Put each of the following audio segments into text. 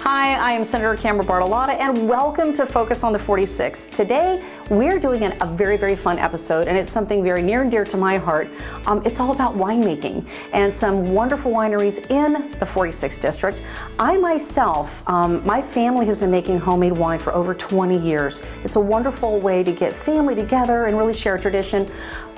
Hi, I am Senator Cameron Bartolotta, and welcome to Focus on the 46th. Today, we're doing a very, very fun episode, and it's something very near and dear to my heart. It's all about winemaking and some wonderful wineries in the 46th district. I myself, my family has been making homemade wine for over 20 years. It's a wonderful way to get family together and really share a tradition.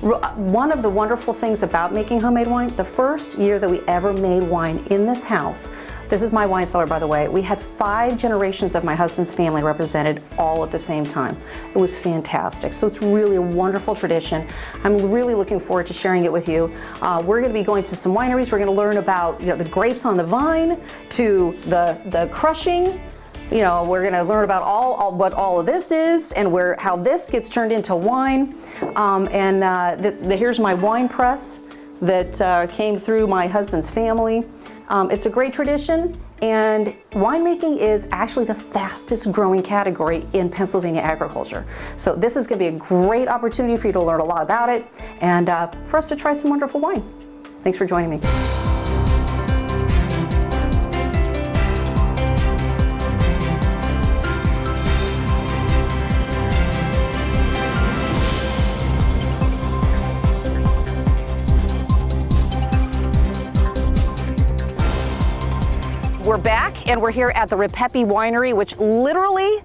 One of the wonderful things about making homemade wine, the first year that we ever made wine in this house, this is my wine cellar, by the way, we had 5 generations of my husband's family represented all at the same time. It was fantastic. So it's really a wonderful tradition. I'm really looking forward to sharing it with you. We're going to be going to some wineries. We're going to learn about the grapes on the vine to the crushing. We're going to learn about what all of this is and how this gets turned into wine. Here's my wine press that came through my husband's family. It's a great tradition, and winemaking is actually the fastest growing category in Pennsylvania agriculture. So this is going to be a great opportunity for you to learn a lot about it and for us to try some wonderful wine. Thanks for joining me. We're back, and we're here at the Ripepi Winery, which literally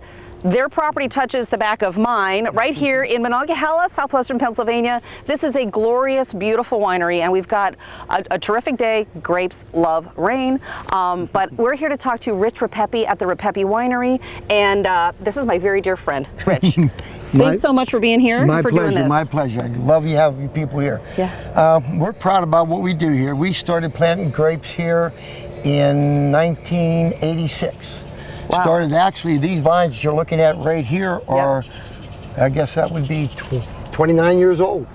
their property touches the back of mine right here in Monongahela, southwestern Pennsylvania. This is a glorious, beautiful winery, and we've got a terrific day. Grapes love rain, but we're here to talk to Rich Ripepi at the Ripepi Winery, and this is my very dear friend, Rich. Thanks so much for being here and for doing this. My pleasure. I love you having you people here. Yeah. We're proud about what we do here. We started planting grapes here in 1986. Wow. Started actually, these vines that you're looking at right here are, I guess that would be 29 years old.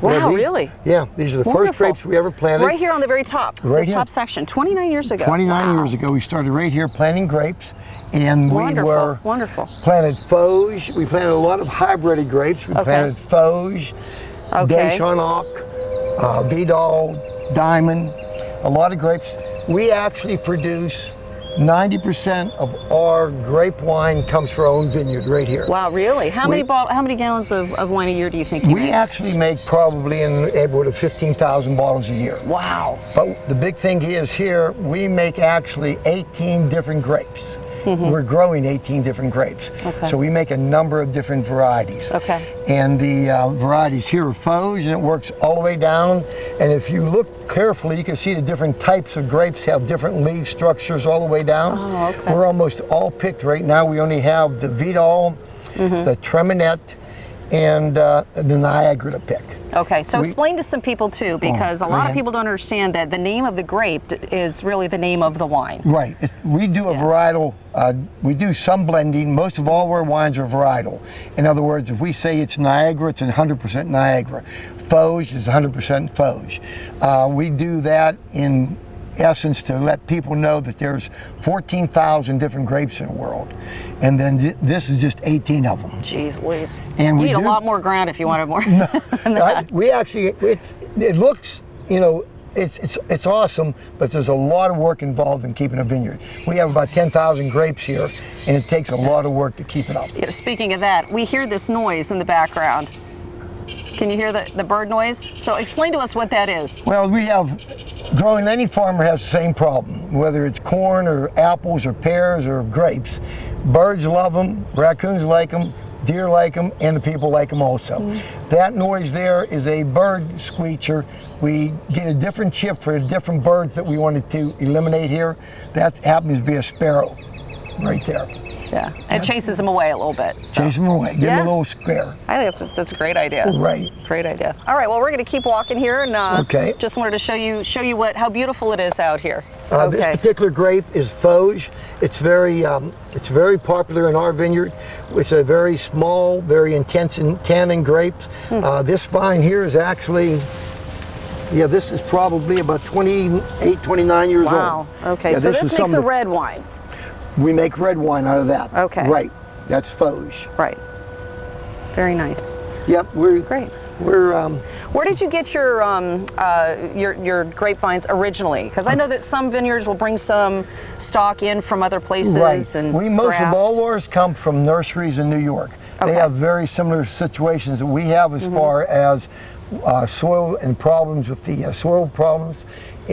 Wow, really? Yeah, these are the first grapes we ever planted. Right here on the very top, this top section, 29 years ago. 29 years ago, we started right here planting grapes, and we planted Foge. We planted a lot of hybrid grapes. We planted Foge, Deschannock, Vidal, Diamond, a lot of grapes. We actually produce 90% of our grape wine comes from our own vineyard right here. Wow, really? How many gallons of wine a year do you think you make? We actually make probably in the neighborhood of 15,000 bottles a year. Wow. But the big thing is here, we make actually 18 different grapes. Mm-hmm. We're growing 18 different grapes. Okay. So we make a number of different varieties. Okay. And the varieties here are Foge, and it works all the way down. And if you look carefully, you can see the different types of grapes have different leaf structures all the way down. Oh, okay. We're almost all picked right now. We only have the Vidal, the Treminette, and the Niagara to pick. Okay, so explain to some people too, because a lot of people don't understand that the name of the grape is really the name of the wine. Right. We do a varietal, we do some blending. Most of all our wines are varietal. In other words, if we say it's Niagara, it's 100% Niagara. Foge is 100% Foge. We do that in essence to let people know that there's 14,000 different grapes in the world, and then this is just 18 of them. Jeez Louise. And you need a lot more ground if you wanted more. We actually, it looks, it's awesome, but there's a lot of work involved in keeping a vineyard. We have about 10,000 grapes here, and it takes a lot of work to keep it up. Yeah, speaking of that, we hear this noise in the background. Can you hear the bird noise? So explain to us what that is. Well, growing, any farmer has the same problem, whether it's corn or apples or pears or grapes. Birds love them, raccoons like them, deer like them, and the people like them also. That noise there is a bird screecher. We get a different chip for the different birds that we wanted to eliminate here. That happens to be a sparrow right there. Yeah, it chases them away a little bit. So. Chase them away, give them a little scare. I think that's a great idea. Right. Great idea. All right, well, we're going to keep walking here, and just wanted to show you how beautiful it is out here. This particular grape is Foge. It's very popular in our vineyard. It's a very small, very intense tannin grapes. This vine here is actually, this is probably about 28, 29 years old. Wow. Okay, so this makes a red wine. We make red wine out of that. Okay. Right. That's Foge. Right. Very nice. Yep. Great. Where did you get your grapevines originally? Because I know that some vineyards will bring some stock in from other places. Right. And Most of all ours come from nurseries in New York. Okay. They have very similar situations that we have as far as soil and problems with the soil problems.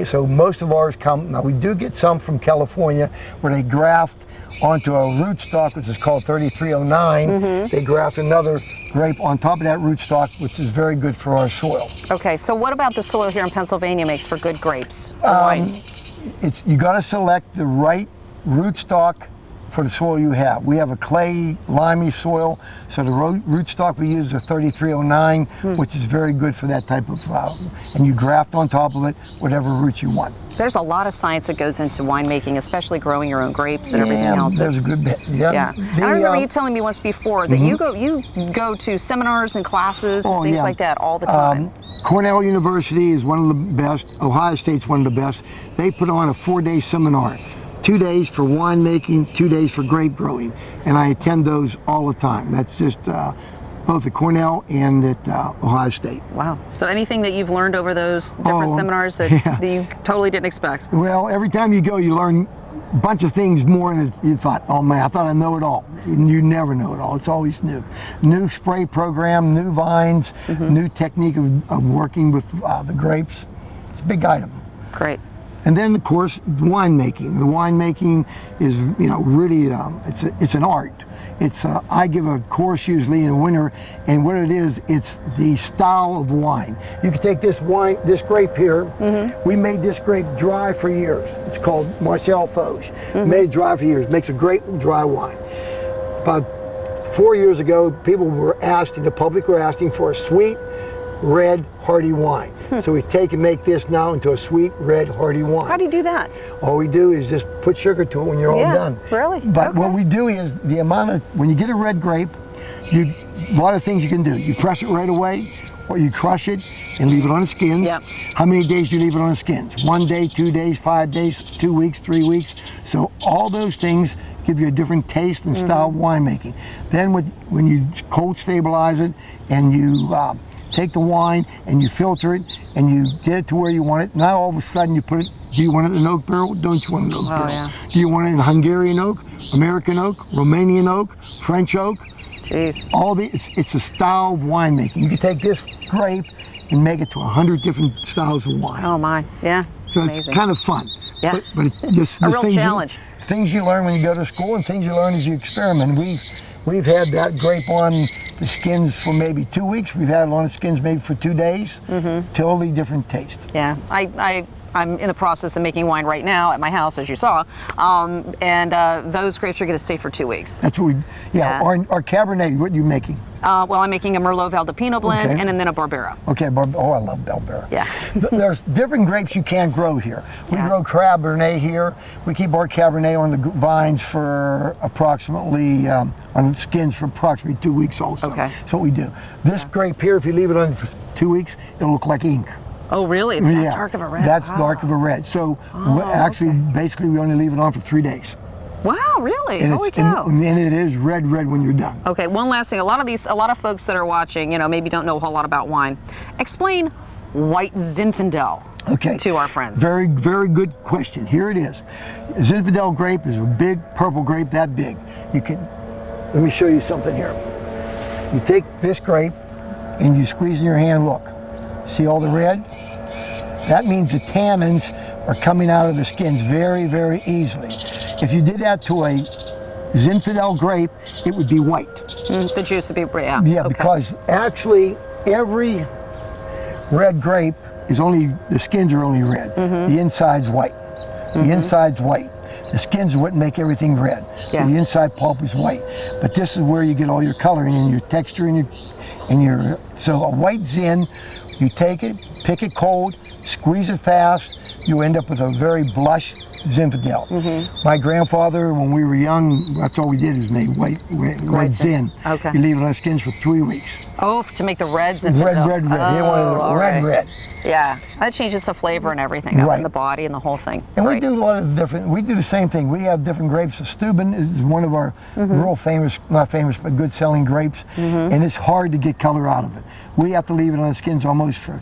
So most of ours come, now we do get some from California where they graft onto a rootstock, which is called 3309. They graft another grape on top of that rootstock, which is very good for our soil. Okay, so what about the soil here in Pennsylvania makes for good grapes, for wines? You got to select the right rootstock for the soil you have. We have a clay, limey soil, so the rootstock we use is a 3309, which is very good for that type of and you graft on top of it whatever root you want. There's a lot of science that goes into winemaking, especially growing your own grapes and everything else. There's a good bit. Yeah. I remember you telling me once before that you go to seminars and classes and things like that all the time. Cornell University is one of the best. Ohio State's one of the best. They put on a 4-day seminar. 2 days for winemaking, 2 days for grape growing, and I attend those all the time. That's just both at Cornell and at Ohio State. Wow. So anything that you've learned over those different seminars that you totally didn't expect? Well, every time you go, you learn a bunch of things more than you thought, oh man, I thought I know it all. You never know it all. It's always new. New spray program, new vines, new technique of working with the grapes. It's a big item. Great. And then, of course, winemaking. The winemaking is, really, it's an art. I give a course usually in the winter, and what it is, it's the style of wine. You can take this grape here. We made this grape dry for years. It's called Marcel Foch. Made it dry for years. Makes a great dry wine. About 4 years ago, people were asking, the public were asking for a sweet, red, hearty wine. So we take and make this now into a sweet, red, hearty wine. How do you do that? All we do is just put sugar to it when you're all done. Really? But what we do is the amount of, when you get a red grape, a lot of things you can do. You press it right away, or you crush it and leave it on the skins. How many days do you leave it on the skins? 1 day, 2 days, 5 days, 2 weeks, 3 weeks. So all those things give you a different taste and style of winemaking. Then when you cold stabilize it and you take the wine and you filter it and you get it to where you want it. Now all of a sudden you put it, do you want it in an oak barrel? Don't you want it in an oak barrel? Do you want it in Hungarian oak, American oak, Romanian oak, French oak? Jeez. It's a style of winemaking. You can take this grape and make it to 100 different styles of wine. Oh my, yeah. So amazing. It's kind of fun. Yeah. But a real challenge. Things you learn when you go to school and things you learn as you experiment. We've had that grape on the skins for maybe 2 weeks. We've had it on the skins maybe for 2 days. Totally different taste. Yeah, I'm in the process of making wine right now at my house, as you saw, and those grapes are going to stay for 2 weeks. That's what our Cabernet, what are you making? Well, I'm making a Merlot Valdopino blend and then a Barbera. Okay, I love Barbera. Yeah. There's different grapes you can't grow here. We grow Cabernet here. We keep our Cabernet on the vines for approximately, on skins for approximately 2 weeks also. Okay. That's what we do. This grape here, if you leave it on for 2 weeks, it'll look like ink. Oh, really? It's that dark of a red? That's dark of a red. So basically, we only leave it on for 3 days. Wow, really? Holy cow. And it is red when you're done. Okay, one last thing. A lot of folks that are watching, maybe don't know a whole lot about wine. Explain white Zinfandel to our friends. Very, very good question. Here it is. Zinfandel grape is a big purple grape, that big. Let me show you something here. You take this grape and you squeeze in your hand, look. See all the red? That means the tannins are coming out of the skins very, very easily. If you did that to a Zinfandel grape, it would be white. The juice would be, Yeah, because actually every red grape the skins are only red. The inside's white. The inside's white. The skins wouldn't make everything red. Yeah. The inside pulp is white. But this is where you get all your coloring and your texture so a white Zin, you take it, pick it cold, squeeze it fast, you end up with a very blush Zinfandel. My grandfather, when we were young, that's all we did is make red zin. Okay. You leave it on the skins for 3 weeks. Oh, to make the red Zinfandel. Red. Oh, They wanted red. Yeah, that changes the flavor and everything up in the body and the whole thing. And we do a lot of different, we do the same thing. We have different grapes. Steuben is one of our real famous, not famous, but good selling grapes. And it's hard to get color out of it. We have to leave it on the skins almost for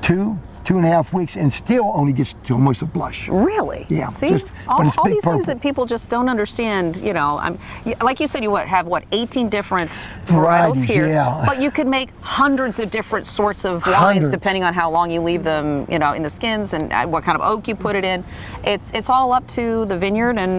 2.5 weeks, and still only gets to almost a blush. Really? Yeah. See, all these things that people just don't understand. You know, like you said, you have 18 different varietals here, but you could make hundreds of different sorts of wines depending on how long you leave them, you know, in the skins and what kind of oak you put it in. It's all up to the vineyard and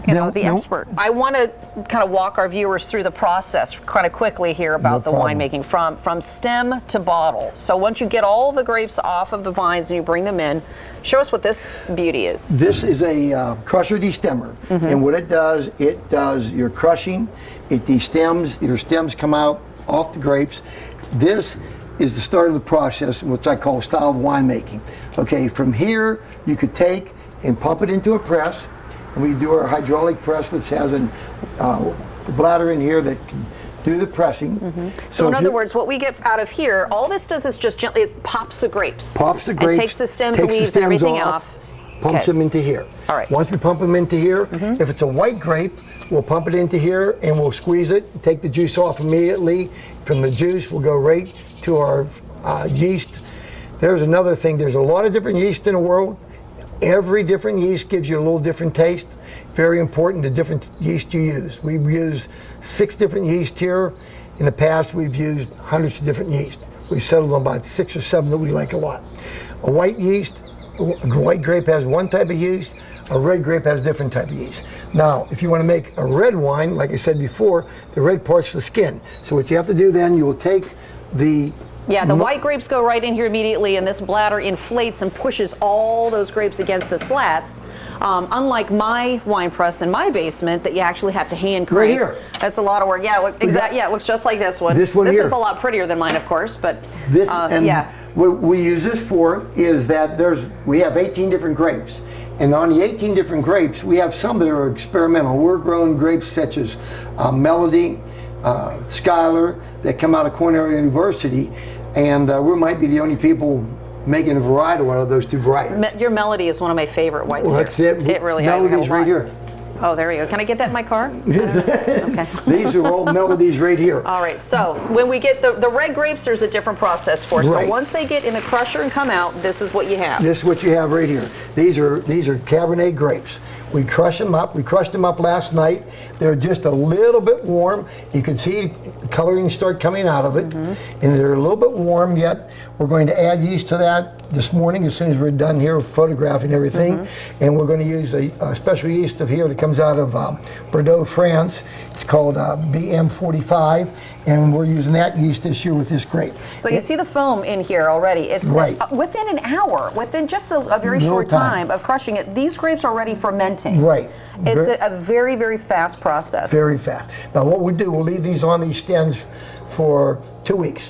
you know, the expert. I want to kind of walk our viewers through the process kind of quickly here about the winemaking from stem to bottle. So once you get all the grapes off of the vines and you bring them in, show us what this beauty is. This is a crusher destemmer, and what it does your crushing, it destems, your stems come out off the grapes. This is the start of the process, which I call style of winemaking. Okay, from here you could take and pump it into a press, and we do our hydraulic press, which has a bladder in here that can do the pressing. So in other words, what we get out of here, all this does is just gently, it pops the grapes. Pops the grapes. And takes the stems, leaves, and everything off. Pumps them into here. All right. Once we pump them into here, if it's a white grape, we'll pump it into here and we'll squeeze it, take the juice off immediately. From the juice, we'll go right to our yeast. There's another thing, there's a lot of different yeast in the world. Every different yeast gives you a little different taste. Very important, the different yeast you use. We've used 6 different yeast here. In the past, we've used hundreds of different yeast. We settled on about 6 or 7 that we like a lot. A white yeast, a white grape has one type of yeast, a red grape has a different type of yeast. Now, if you want to make a red wine, like I said before, the red part's the skin. So what you have to do then, you will take the white grapes go right in here immediately, and this bladder inflates and pushes all those grapes against the slats. Unlike my wine press in my basement that you actually have to hand crank. Right here. That's a lot of work. Yeah, yeah, it looks just like this one. This here. is a lot prettier than mine, of course, but this what we use this for is that we have 18 different grapes. And on the 18 different grapes, we have some that are experimental. We're growing grapes such as Melody, Schuyler, that come out of Cornell University, and we might be the only people making a varietal out of those 2 varieties. Your Melody is one of my favorite whites. Well, that's it. It really Melody's right here. Oh, there you go. Can I get that in my car? Okay. These are all Melodies right here. All right, so when we get the red grapes, there's a different process for. So once they get in the crusher and come out, this is what you have. This is what you have right here. These are Cabernet grapes. We crush them up. We crushed them up last night. They're just a little bit warm. You can see the coloring start coming out of it. And they're a little bit warm yet. We're going to add yeast to that this morning as soon as we're done here photographing everything. And we're going to use a special yeast of here that comes out of Bordeaux, France. It's called BM45, and we're using that yeast this year with this grape. So you see the foam in here already. It's within an hour, within just a very short time of crushing it, these grapes are already fermenting. Right. It's a very, very fast process. Very fast. Now what we'll do, we'll leave these on these stems for 2 weeks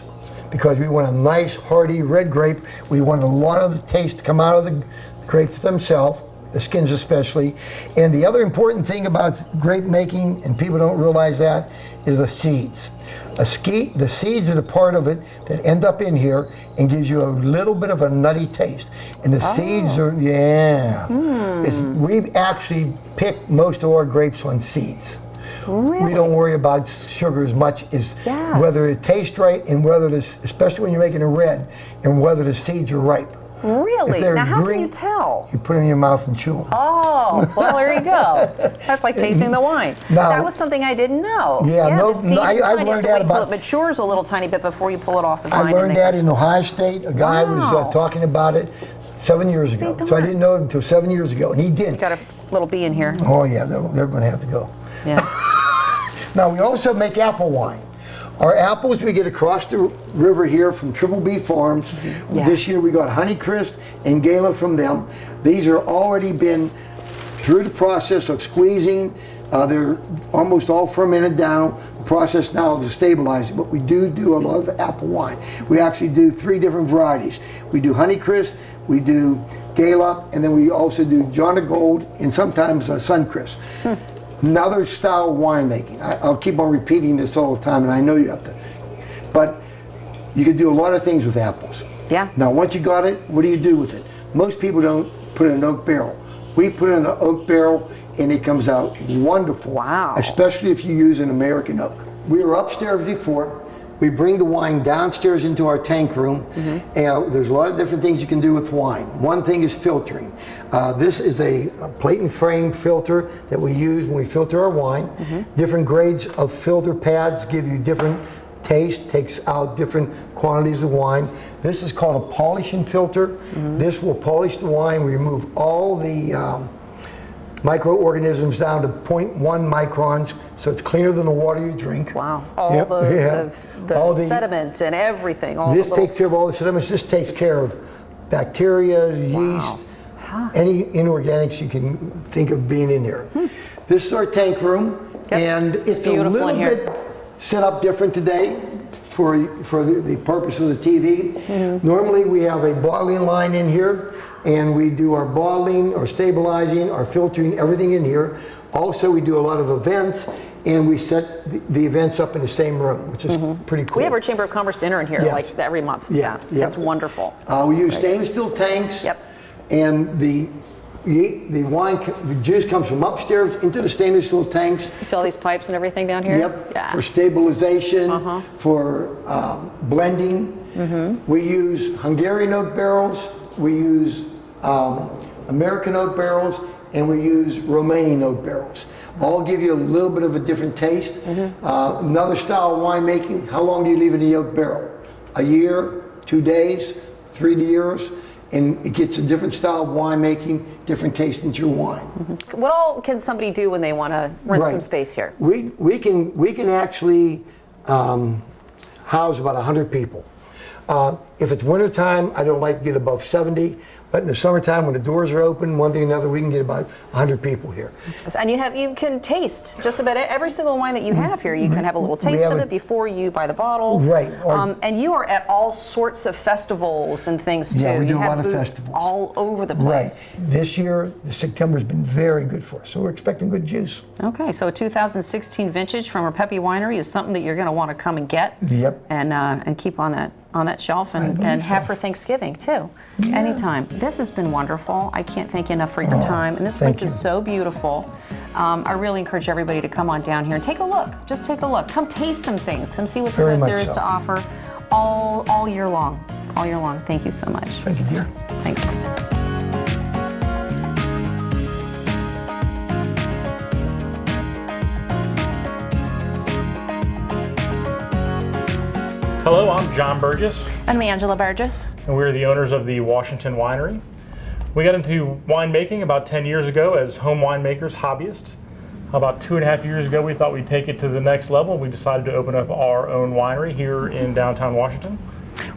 because we want a nice, hearty red grape. We want a lot of the taste to come out of the grapes themselves, the skins especially. And the other important thing about grape making, and people don't realize that, is the seeds. The seeds are the part of it that end up in here and gives you a little bit of a nutty taste. And the seeds are, we actually pick most of our grapes on seeds. Really? We don't worry about sugar as much as whether it tastes right and whether especially when you're making a red, and whether the seeds are ripe. Really? Now how can you tell? You put them in your mouth and chew them. Oh, well there you go. That's like tasting the wine. Now, that was something I didn't know. The seed I inside, learned you have to that wait until it matures a little tiny bit before you pull it off the vine. I learned that in Ohio State. A guy was talking about it 7 years ago. So I didn't know it until 7 years ago, and he did. Got a little bee in here. Oh yeah, they're going to have to go. Yeah. Now we also make apple wine. Our apples we get across the river here from Triple B Farms. This year we got Honeycrisp and Gala from them. These are already been through the process of squeezing, They're almost all fermented down. The process now is to stabilize it, but we do a lot of apple wine. We actually do 3 different varieties. We do Honeycrisp, we do Gala, and then we also do John of Gold and sometimes Suncrisp. Another style of winemaking. I'll keep on repeating this all the time, and I know you have to. But you can do a lot of things with apples. Yeah. Now, once you got it, what do you do with it? Most people don't put it in an oak barrel. We put it in an oak barrel, and it comes out wonderful. Wow. Especially if you use an American oak. We were upstairs before. We bring the wine downstairs into our tank room, and there's a lot of different things you can do with wine. One thing is filtering. This is a plate and frame filter that we use when we filter our wine. Different grades of filter pads give you different taste, takes out different quantities of wine. This is called a polishing filter. This will polish the wine. We remove all the microorganisms down to 0.1 microns, so it's cleaner than the water you drink. Wow. All the sediment and everything. This takes care of all the sediments. This takes care of bacteria, yeast, any inorganics you can think of being in here. This is our tank room, and it's a little bit set up different today for the purpose of the TV. Normally we have a bottling line in here, and we do our bottling, our stabilizing, our filtering, everything in here. Also, we do a lot of events, and we set the events up in the same room, which is pretty cool. We have our Chamber of Commerce dinner in here like every month. Yeah. That's wonderful. We use stainless steel tanks, and the juice comes from upstairs into the stainless steel tanks. You see all these pipes and everything down here? For stabilization, for blending. We use Hungarian oak barrels, we use American oak barrels, and we use Romanian oak barrels. All give you a little bit of a different taste. Another style of winemaking, how long do you leave in the oak barrel? A year, 2 days, 3 years, and it gets a different style of winemaking, different taste into your wine. What all can somebody do when they want to rent some space here? We can actually house about 100 people. If it's winter time, I don't like to get above 70, but in the summertime when the doors are open, one thing or another, we can get about 100 people here. And you can taste just about every single wine that you have here. You can have a little taste of it before you buy the bottle. Right. And you are at all sorts of festivals and things too. Yeah, we do you a have lot of booths festivals. all over the place. Right. This year, September has been very good for us, so we're expecting good juice. Okay, so a 2016 vintage from Ripepi Winery is something that you're going to want to come and get. Yep. And keep on that shelf and have for Thanksgiving too, anytime. This has been wonderful. I can't thank you enough for your time. And this place is so beautiful. I really encourage everybody to come on down here and take a look. Just take a look. Come taste some things. Come see what there is to offer all year long. All year long. Thank you so much. Thank you, dear. Thanks. Hello, I'm John Burgess. I'm Angela Burgess. And we're the owners of the Washington Winery. We got into winemaking about 10 years ago as home winemakers, hobbyists. About 2.5 years ago, we thought we'd take it to the next level. We decided to open up our own winery here in downtown Washington.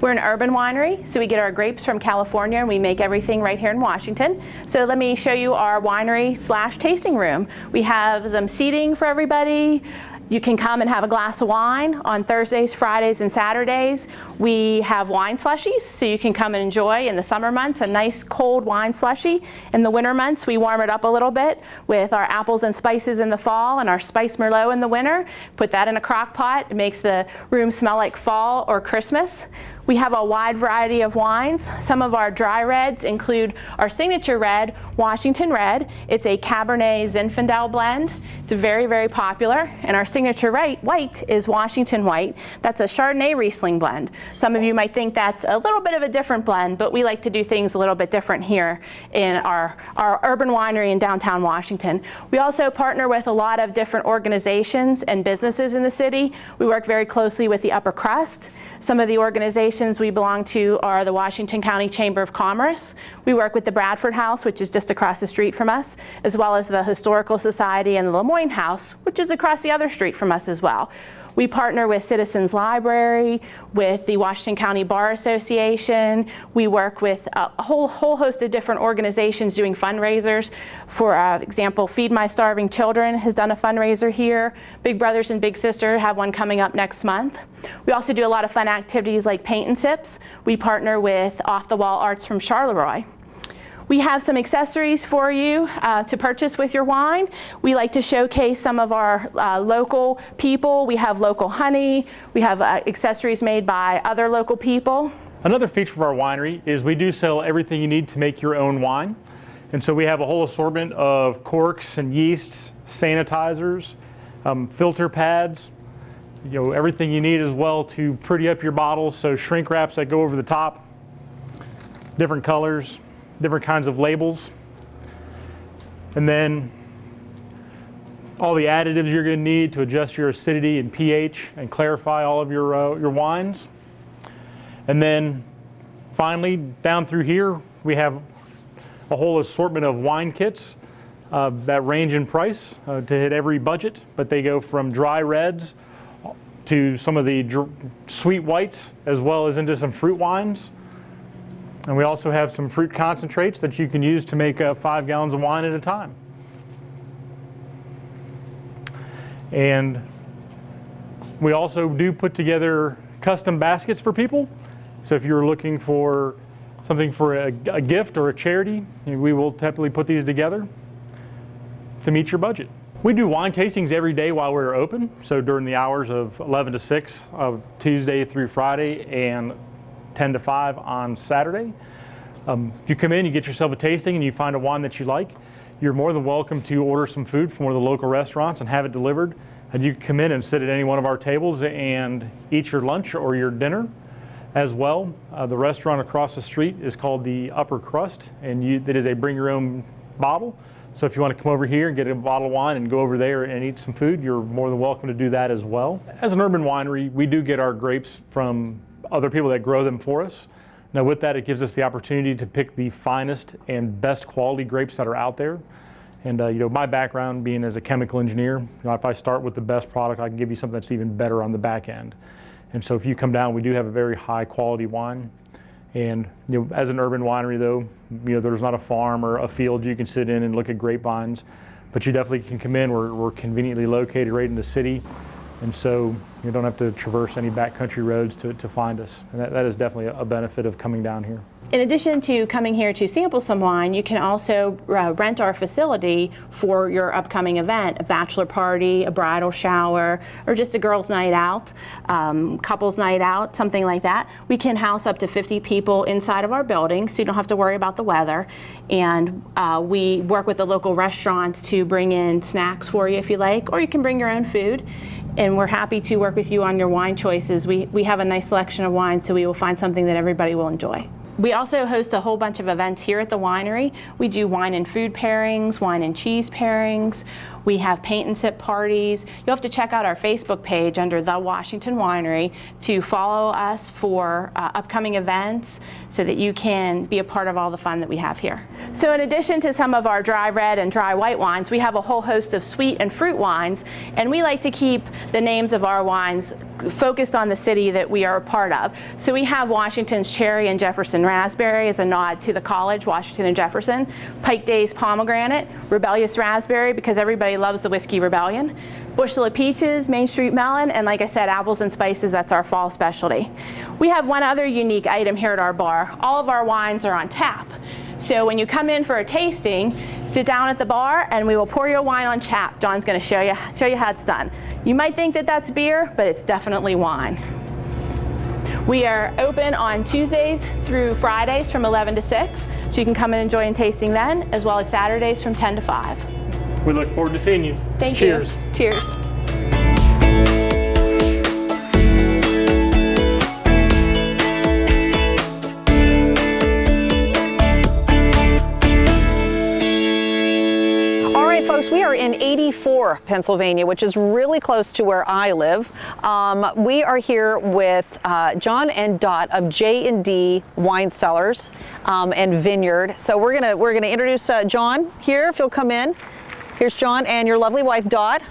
We're an urban winery, so we get our grapes from California and we make everything right here in Washington. So let me show you our winery/tasting room. We have some seating for everybody. You can come and have a glass of wine on Thursdays, Fridays, and Saturdays. We have wine slushies, so you can come and enjoy in the summer months a nice cold wine slushie. In the winter months, we warm it up a little bit with our apples and spices in the fall and our spiced Merlot in the winter. Put that in a crock pot. It makes the room smell like fall or Christmas. We have a wide variety of wines. Some of our dry reds include our signature red, Washington Red. It's a Cabernet Zinfandel blend. It's very, very popular. And our signature white is Washington White. That's a Chardonnay Riesling blend. Some of you might think that's a little bit of a different blend, but we like to do things a little bit different here in our urban winery in downtown Washington. We also partner with a lot of different organizations and businesses in the city. We work very closely with the upper crust. Some of the organizations we belong to are the Washington County Chamber of Commerce. We work with the Bradford House, which is just across the street from us, as well as the Historical Society and the Lemoyne House, which is across the other street from us as well. We partner with Citizens Library, with the Washington County Bar Association. We work with a whole host of different organizations doing fundraisers. For example, Feed My Starving Children has done a fundraiser here. Big Brothers and Big Sisters have one coming up next month. We also do a lot of fun activities like paint and sips. We partner with Off the Wall Arts from Charleroi. We have some accessories for you to purchase with your wine. We like to showcase some of our local people. We have local honey. We have accessories made by other local people. Another feature of our winery is we do sell everything you need to make your own wine. And so we have a whole assortment of corks and yeasts, sanitizers, filter pads, everything you need as well to pretty up your bottles. So shrink wraps that go over the top, different colors, different kinds of labels, and then all the additives you're going to need to adjust your acidity and pH and clarify all of your wines. And then finally, down through here, we have a whole assortment of wine kits that range in price to hit every budget, but they go from dry reds to some of the sweet whites, as well as into some fruit wines. And we also have some fruit concentrates that you can use to make 5 gallons of wine at a time. And we also do put together custom baskets for people. So if you're looking for something for a gift or a charity, we will typically put these together to meet your budget. We do wine tastings every day while we're open. So during the hours of 11 to 6 of Tuesday through Friday and 10 to 5 on Saturday. If you come in, you get yourself a tasting and you find a wine that you like, you're more than welcome to order some food from one of the local restaurants and have it delivered. And you can come in and sit at any one of our tables and eat your lunch or your dinner as well. The restaurant across the street is called the Upper Crust, and it is a bring your own bottle. So if you want to come over here and get a bottle of wine and go over there and eat some food, you're more than welcome to do that as well. As an urban winery, we do get our grapes from other people that grow them for us. Now with that, it gives us the opportunity to pick the finest and best quality grapes that are out there. And my background being as a chemical engineer, if I start with the best product, I can give you something that's even better on the back end. And so if you come down, we do have a very high quality wine. And as an urban winery though, there's not a farm or a field you can sit in and look at grapevines, but you definitely can come in. We're conveniently located right in the city. And so you don't have to traverse any backcountry roads to find us. And that is definitely a benefit of coming down here. In addition to coming here to sample some wine, you can also rent our facility for your upcoming event, a bachelor party, a bridal shower, or just a girls' night out, couples' night out, something like that. We can house up to 50 people inside of our building, so you don't have to worry about the weather. And we work with the local restaurants to bring in snacks for you if you like, or you can bring your own food. And we're happy to work with you on your wine choices. We have a nice selection of wine, so we will find something that everybody will enjoy. We also host a whole bunch of events here at the winery. We do wine and food pairings, wine and cheese pairings. We have paint and sip parties. You'll have to check out our Facebook page under The Washington Winery to follow us for upcoming events so that you can be a part of all the fun that we have here. So in addition to some of our dry red and dry white wines, we have a whole host of sweet and fruit wines, and we like to keep the names of our wines focused on the city that we are a part of. So we have Washington's Cherry and Jefferson Raspberry as a nod to the college, Washington and Jefferson, Pike Days Pomegranate, Rebellious Raspberry because everybody loves the Whiskey Rebellion, Bushel of Peaches, Main Street Melon, and like I said, Apples and Spices, that's our fall specialty. We have one other unique item here at our bar. All of our wines are on tap. So when you come in for a tasting, sit down at the bar and we will pour your wine on tap. John's going to show you how it's done. You might think that that's beer, but it's definitely wine. We are open on Tuesdays through Fridays from 11 to 6, so you can come and enjoy and tasting then, as well as Saturdays from 10 to 5. We look forward to seeing you. Thank Cheers. you. Cheers. Folks, we are in 84, Pennsylvania, which is really close to where I live. We are here with John and Dot of J&D Wine Cellars and Vineyard. So we're gonna introduce John here, if you'll come in. Here's John and your lovely wife, Dot.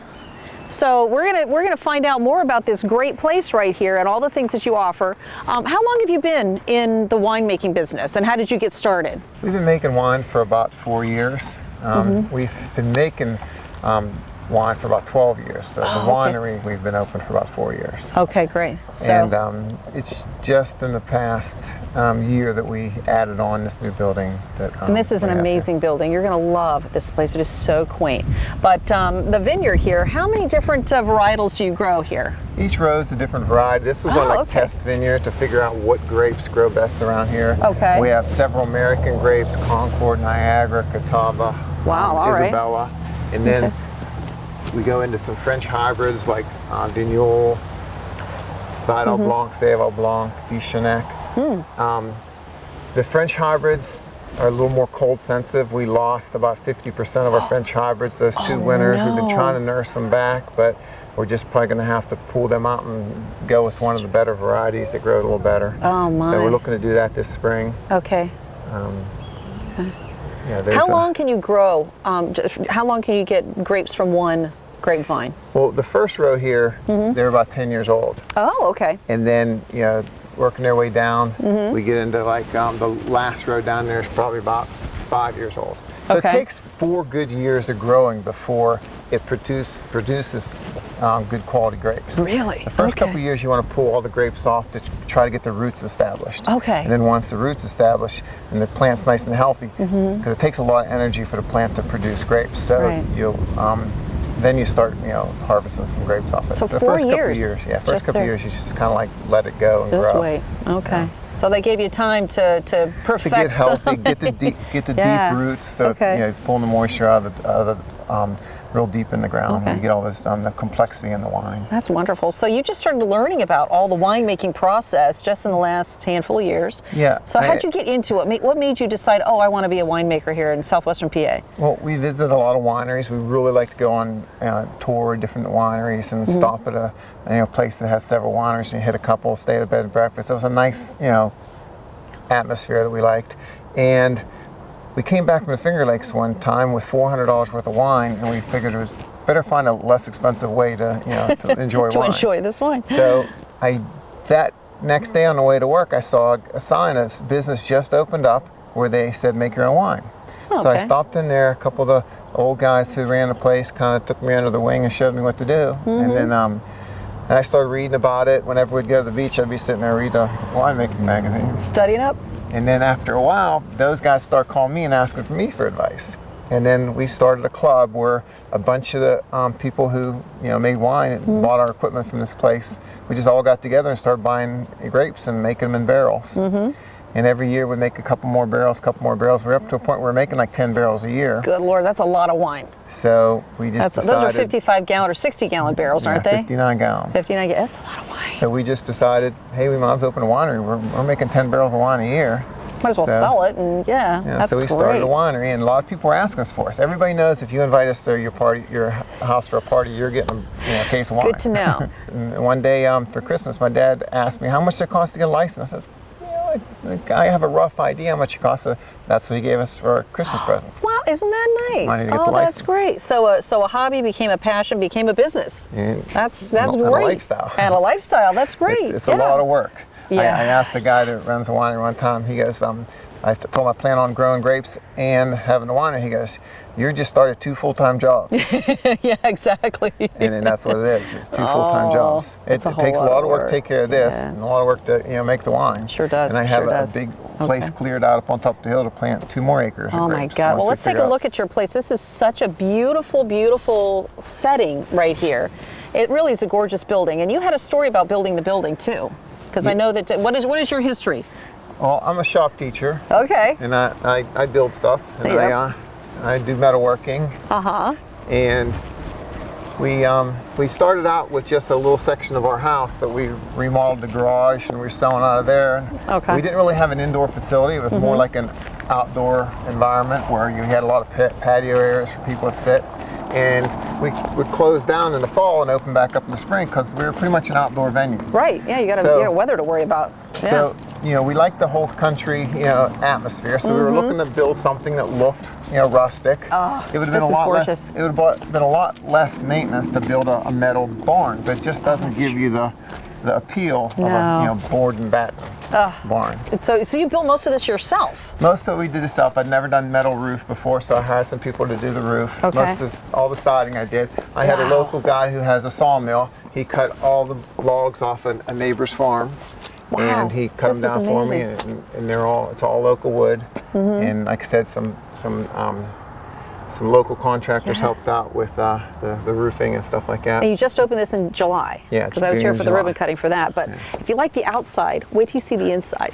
So we're gonna find out more about this great place right here and all the things that you offer. How long have you been in the winemaking business, and how did you get started? We've been making wine for about 4 years. We've been making wine for about 12 years. So the winery, we've been open for about 4 years. Okay, great. So, And it's just in the past year that we added on this new building. And this is an amazing building. You're going to love this place. It is so quaint. But the vineyard here, how many different varietals do you grow here? Each row is a different variety. This was our test vineyard to figure out what grapes grow best around here. Okay. We have several American grapes: Concord, Niagara, Catawba, Isabella, and then we go into some French hybrids like Vignoles, Vidal Blanc, Sèvres Blanc, Duchesnac. The French hybrids are a little more cold sensitive. We lost about 50% of our French hybrids those 2 winters. We've been trying to nurse them back, but we're just probably going to have to pull them out and go with one of the better varieties that grow a little better. Oh my. So we're looking to do that this spring. Okay. Yeah, How long can you grow? How long can you get grapes from one grapevine? Well, the first row here, they're about 10 years old. Oh, okay. And then, working their way down, we get into like the last row down there is probably about 5 years old. So it takes 4 good years of growing before it produces good quality grapes. Really? The first couple of years you want to pull all the grapes off to try to get the roots established. Okay. And then once the roots established and the plant's nice and healthy, because it takes a lot of energy for the plant to produce grapes. So you'll then you start, harvesting some grapes off it. So the 4 first couple years. of years, first couple of years, you just kind of like let it go and grow. Just wait. Okay. So they gave you time to perfect. To get healthy, get the deep roots. So it's pulling the moisture out of the real deep in the ground. And you get all this the complexity in the wine. That's wonderful. So you just started learning about all the winemaking process just in the last handful of years. Yeah. So how'd you get into it? What made you decide, I want to be a winemaker here in southwestern PA? Well, we visited a lot of wineries. We really like to go on tour different wineries and stop at a place that has several wineries and hit a couple, stay at a bed and breakfast. It was a nice atmosphere that we liked. And we came back from the Finger Lakes one time with $400 worth of wine, and we figured it was better find a less expensive way to enjoy to wine. enjoy this wine. So that next day on the way to work, I saw a sign, a business just opened up where they said make your own wine. So I stopped in there. A couple of the old guys who ran the place kind of took me under the wing and showed me what to do, and then and I started reading about it. Whenever we'd go to the beach, I'd be sitting there reading a winemaking magazine, studying up. And then after a while, those guys start calling me and asking for me for advice. And then we started a club where a bunch of the people who made wine and bought our equipment from this place, we just all got together and started buying grapes and making them in barrels. And every year we'd make a couple more barrels. We're up to a point where we're making like 10 barrels a year. Good Lord, that's a lot of wine. So we just decided. Those are 55-gallon or 60-gallon barrels, aren't they? 59 gallons. 59 gallons. That's a lot of wine. So we just decided, hey, we might as well open a winery. We're making 10 barrels of wine a year. Might as well sell it, and that's so we started a winery, and a lot of people were asking us for us. Everybody knows if you invite us to your house for a party, you're getting a case of wine. Good to know. And one day for Christmas, my dad asked me how much it costs to get a license. I said, I have a rough idea how much it costs. So that's what he gave us for a Christmas present. Wow, isn't that nice? Oh, that's great. So a hobby became a passion, became a business. And that's great. And a lifestyle. And a lifestyle. That's great. It's a lot of work. Yeah. I asked the guy that runs the winery one time. He goes, I told him I plan on growing grapes and having a winery. He goes, you just started 2 full-time jobs. Yeah, exactly. And then that's what it is. It's 2 full-time jobs. It takes a lot of work to take care of this, and a lot of work to make the wine. Sure does. And I have a big place cleared out up on top of the hill to plant 2 more acres of grapes. Oh my God! Well, let's take a look at your place. This is such a beautiful, beautiful setting right here. It really is a gorgeous building. And you had a story about building the building too, because I know that. What is your history? Well, I'm a shop teacher. Okay. And I build stuff, and I do metalworking. And we started out with just a little section of our house that we remodeled the garage, and we were selling out of there. And we didn't really have an indoor facility. It was more like an outdoor environment where you had a lot of patio areas for people to sit. And we would close down in the fall and open back up in the spring because we were pretty much an outdoor venue. Right. Yeah, you got weather to worry about. Yeah. So we like the whole country, atmosphere. So we were looking to build something that looked, rustic. It would have been a lot less. It would have been a lot less maintenance to build a metal barn, but it just doesn't give you the appeal of a board and batten barn. So you built most of this yourself? Most of it we did yourself. I'd never done metal roof before, so I hired some people to do the roof. Okay. Most of this, all the siding I did. I had a local guy who has a sawmill. He cut all the logs off a neighbor's farm. Wow. And he cut them down for me, and it's all local wood. And like I said, some local contractors helped out with the roofing and stuff like that. And you just opened this in July. Yeah, because I was here for the ribbon cutting for that. But if you like the outside, wait till you see the inside.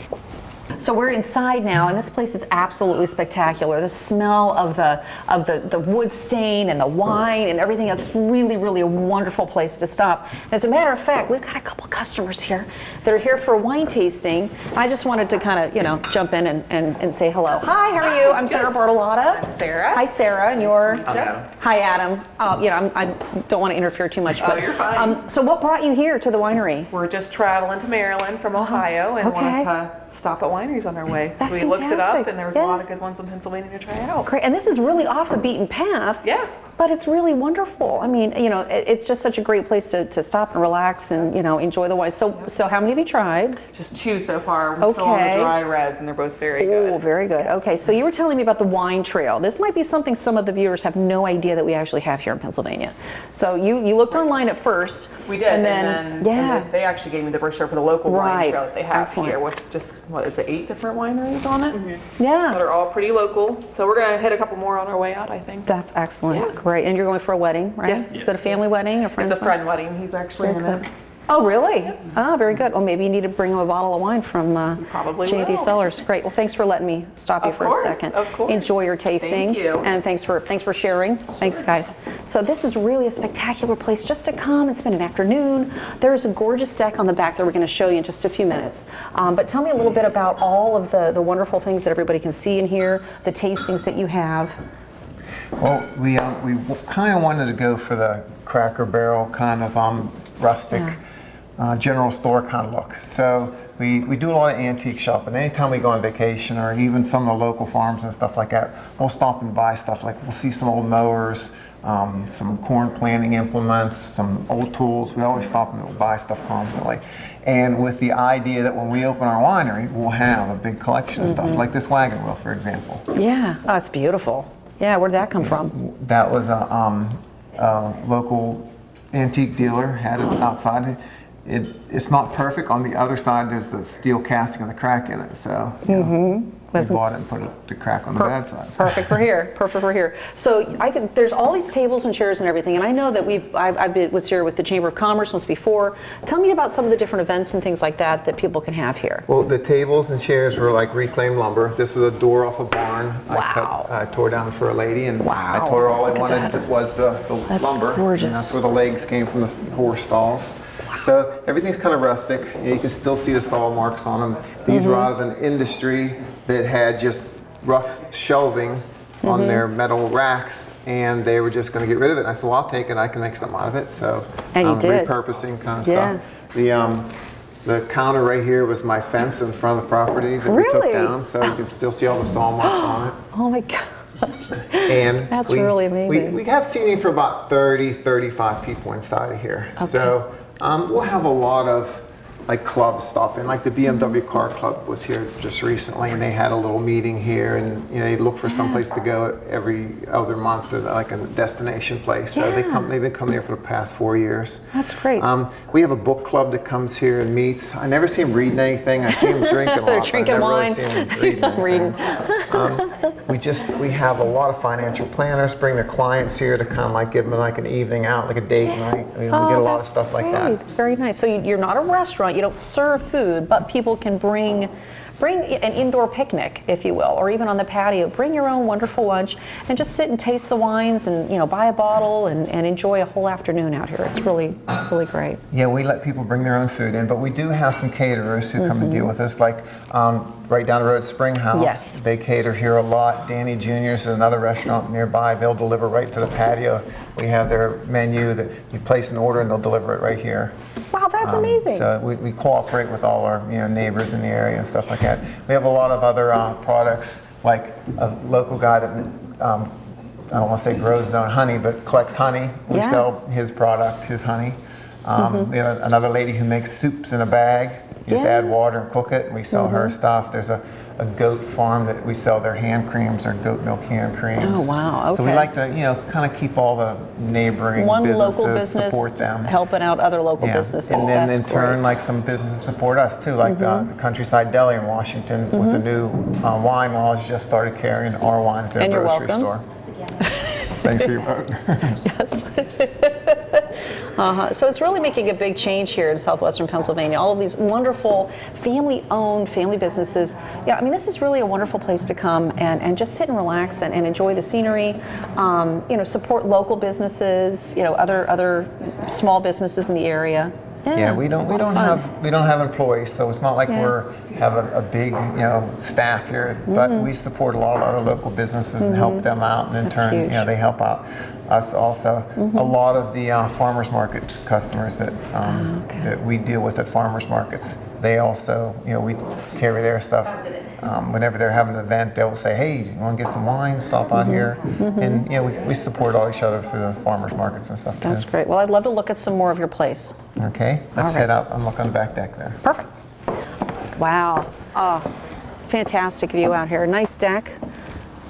So we're inside now, and this place is absolutely spectacular. The smell of the wood stain and the wine and everything, it's really, really a wonderful place to stop. And as a matter of fact, we've got a couple customers here that are here for a wine tasting. I just wanted to kind of, jump in and say hello. Hi, how are you? I'm Sarah Bartolotta. I'm Sarah. Hi, Sarah, and you're? Adam. Hi, Adam. I don't want to interfere too much. But, you're fine. So what brought you here to the winery? We're just traveling to Maryland from Ohio and wanted to stop at wineries on our way. That's so we looked it up, fantastic. and there was a lot of good ones in Pennsylvania to try out. Great, and this is really off the beaten path. Yeah. But it's really wonderful. I mean, it's just such a great place to stop and relax and, enjoy the wine. So how many have you tried? Just 2 so far. We're still on the dry reds, and they're both very good. Oh, very good. Yes. Okay, so you were telling me about the wine trail. This might be something some of the viewers have no idea that we actually have here in Pennsylvania. So you looked online at first. We did, and then they actually gave me the brochure for the local wine trail that they have here with just, 8 different wineries on it? Yeah. That are all pretty local. So we're going to hit a couple more on our way out, I think. That's excellent. Yeah. Great. And you're going for a wedding, right? Yes. Is it a family wedding? A friend's It's a friend wedding. He's actually in it. Oh, really? Ah, very good. Well, maybe you need to bring him a bottle of wine from Probably J.D. will. Cellars. Great. Well, thanks for letting me stop you Of for course, a second. of course. Enjoy your tasting. Thank you. And thanks for sharing. Thanks, guys. So this is really a spectacular place just to come and spend an afternoon. There is a gorgeous deck on the back that we're going to show you in just a few minutes. But tell me a little bit about all of the wonderful things that everybody can see and hear, the tastings that you have. Well, we kind of wanted to go for the Cracker Barrel kind of rustic general store kind of look. So we do a lot of antique shopping. Anytime we go on vacation, or even some of the local farms and stuff like that, we'll stop and buy stuff. Like we'll see some old mowers, some corn planting implements, some old tools. We always stop and we'll buy stuff constantly. And with the idea that when we open our winery, we'll have a big collection of stuff, like this wagon wheel, for example. Yeah, oh, it's beautiful. Yeah, where'd that come from? That was a local antique dealer, had it outside. It's not perfect. On the other side, there's the steel casting and the crack in it. So we bought it and put the crack on the bad side. Perfect for here. Perfect for here. So there's all these tables and chairs and everything, and I know that I was here with the Chamber of Commerce once before. Tell me about some of the different events and things like that people can have here. Well, the tables and chairs were like reclaimed lumber. This is a door off a barn. Wow. I tore down for a lady, and wow. I told her all I wanted was the That's lumber. Gorgeous. And that's where the legs came from, the horse stalls. So everything's kind of rustic. You can still see the saw marks on them. These were out of an industry that had just rough shelving on their metal racks, and they were just going to get rid of it. And I said, well, I'll take it. I can make something out of it. So repurposing kind of stuff. The counter right here was my fence in front of the property that we took down, so you can still see all the saw marks on it. Oh my gosh. And that's really amazing. We have seating for about 30, 35 people inside of here. Okay. So we'll have a lot of like clubs stop in. Like the BMW Car Club was here just recently, and they had a little meeting here, and they look for some place to go every other month, like a destination place. So they've been coming here for the past 4 years. That's great. We have a book club that comes here and meets. I never see them reading anything. I see them drinking a lot. They're drinking wine. I never really see them reading anything. We have a lot of financial planners bring their clients here to kind of like give them like an evening out, like a date night. We get a lot of stuff like that. Very nice. So you're not a restaurant. You don't serve food, but people can bring an indoor picnic, if you will, or even on the patio. Bring your own wonderful lunch and just sit and taste the wines, and buy a bottle and enjoy a whole afternoon out here. It's really, really great. Yeah, we let people bring their own food in, but we do have some caterers who come and deal with us. Like right down the road, Springhouse. Yes. They cater here a lot. Danny Jr.'s is another restaurant nearby. They'll deliver right to the patio. We have their menu that you place an order and they'll deliver it right here. Wow, that's amazing. So we cooperate with all our neighbors in the area and stuff like that. We have a lot of other products, like a local guy that I don't want to say grows his own honey, but collects honey. We sell his product, his honey. We have another lady who makes soups in a bag. You just add water and cook it, and we sell her stuff. There's a goat farm that we sell their hand creams, their goat milk hand creams. Oh, wow, okay. So we like to, kind of keep all the neighboring businesses, local business support them. Helping out other local businesses. And then That's in turn, like some businesses support us too, like the Countryside Deli in Washington with the new wine laws just started carrying our wine at their grocery store. Thanks for your vote. Yes. So it's really making a big change here in southwestern Pennsylvania. All of these wonderful family-owned, family businesses. Yeah, I mean, this is really a wonderful place to come and just sit and relax and enjoy the scenery. Support local businesses. Other small businesses in the area. Yeah, we don't have employees, so it's not like we're have a big staff here. But we support a lot of other local businesses and help them out, and in turn, they help out us also. A lot of the farmers market customers that we deal with at farmers markets, they also we carry their stuff. Whenever they're having an event, they'll say, "Hey, you want to get some wine? Stop on here." And we support all each other through the farmers markets and stuff. That's great. Well, I'd love to look at some more of your place. Okay, let's head out and look on the back deck there. Perfect. Wow. Oh, fantastic view out here. Nice deck.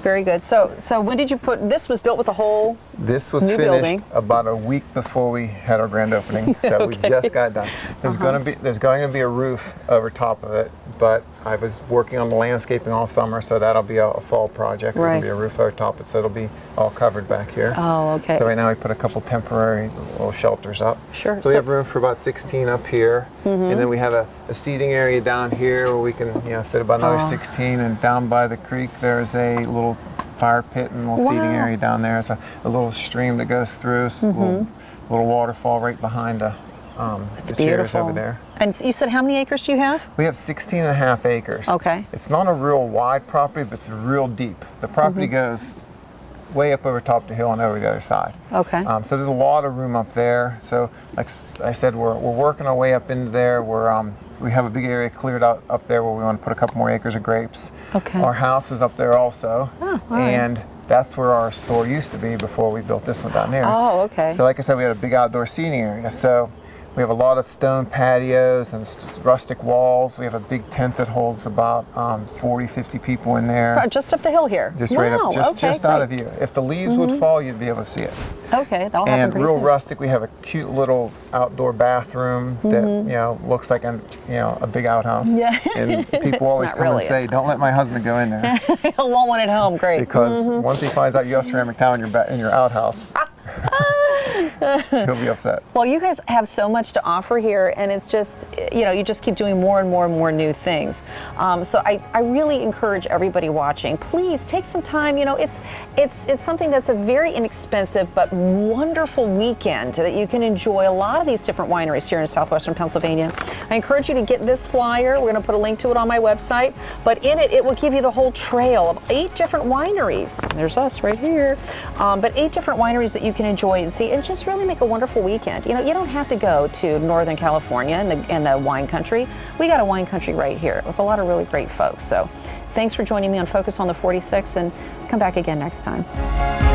Very good. So when did you this was built with a whole This was new finished building. about a week before we had our grand opening, so we just got it done. There's going to be a roof over top of it, but I was working on the landscaping all summer, so that'll be a fall project. Right. There'll be a roof over top of it, so it'll be all covered back here. Oh, okay. So right now we put a couple temporary little shelters up. Sure. So we have room for about 16 up here, and then we have a seating area down here where we can fit about another 16, and down by the creek there's a little fire pit and a little seating area down there. It's a little stream that goes through, little waterfall right behind the chairs over there. And you said how many acres do you have? We have 16 and a half acres. Okay. It's not a real wide property, but it's real deep. The property goes way up over top the hill and over the other side. Okay. So there's a lot of room up there. So like I said, we're working our way up into there. We have a big area cleared out up there where we want to put a couple more acres of grapes. Okay. Our house is up there also. Oh, all right. And that's where our store used to be before we built this one down there. Oh, okay. So like I said, we had a big outdoor seating area. So we have a lot of stone patios and rustic walls. We have a big tent that holds about 40, 50 people in there. Just up the hill here. Just right up, just out of great. view. If the leaves would fall, you'd be able to see it. Okay, that'll happen And pretty real soon. rustic. We have a cute little outdoor bathroom that looks like a big outhouse. Yeah. And people always not come really and say, "Don't let my husband go in there," He'll want one at home. Great. because once he finds out you have ceramic tile in your outhouse, he'll be upset. Well, you guys have so much to offer here, and it's just, you just keep doing more and more and more new things. So I really encourage everybody watching, please take some time. It's something that's a very inexpensive but wonderful weekend that you can enjoy a lot of these different wineries here in southwestern Pennsylvania. I encourage you to get this flyer. We're going to put a link to it on my website, but in it will give you the whole trail of 8 different wineries. There's us right here, but 8 different wineries that you can enjoy and see, and just really make a wonderful weekend. You don't have to go to Northern California and the wine country. We got a wine country right here with a lot of really great folks. So thanks for joining me on Focus on the 46, and come back again next time.